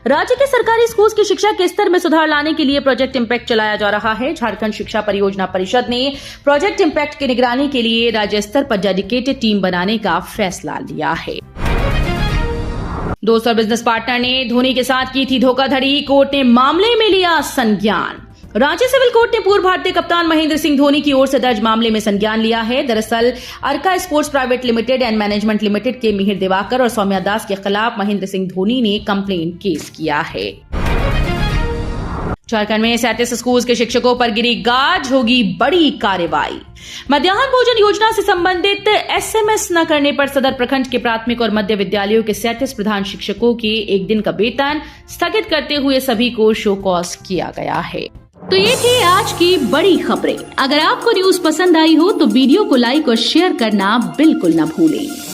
राज्य के सरकारी स्कूल की शिक्षा के स्तर में सुधार लाने के लिए प्रोजेक्ट इम्पैक्ट चलाया जा रहा है। झारखंड शिक्षा परियोजना परिषद ने प्रोजेक्ट इम्पैक्ट की निगरानी के लिए राज्य स्तर पर डेडिकेटेड टीम बनाने का फैसला लिया है। दोस्त और बिजनेस पार्टनर ने धोनी के साथ की थी धोखाधड़ी, कोर्ट ने मामले में लिया संज्ञान। राज्य सिविल कोर्ट ने पूर्व भारतीय कप्तान महेंद्र सिंह धोनी की ओर से दर्ज मामले में संज्ञान लिया है। दरअसल Arka sports private limited and management limited के मिहिर दिवाकर और सौम्या दास के खिलाफ महेंद्र सिंह धोनी ने कंप्लेंट केस किया है। झारखंड में 37 स्कूल के शिक्षकों पर गिरी गाज, होगी बड़ी कार्रवाई। मध्याह्न भोजन योजना से संबंधित एसएमएस न करने पर सदर प्रखंड के प्राथमिक और मध्य विद्यालयों के 37 प्रधान शिक्षकों के एक दिन का वेतन स्थगित करते हुए सभी को शो कॉज किया गया है। तो ये थी आज की बड़ी खबरें। अगर आपको न्यूज पसंद आई हो तो वीडियो को लाइक और शेयर करना बिल्कुल न भूलें।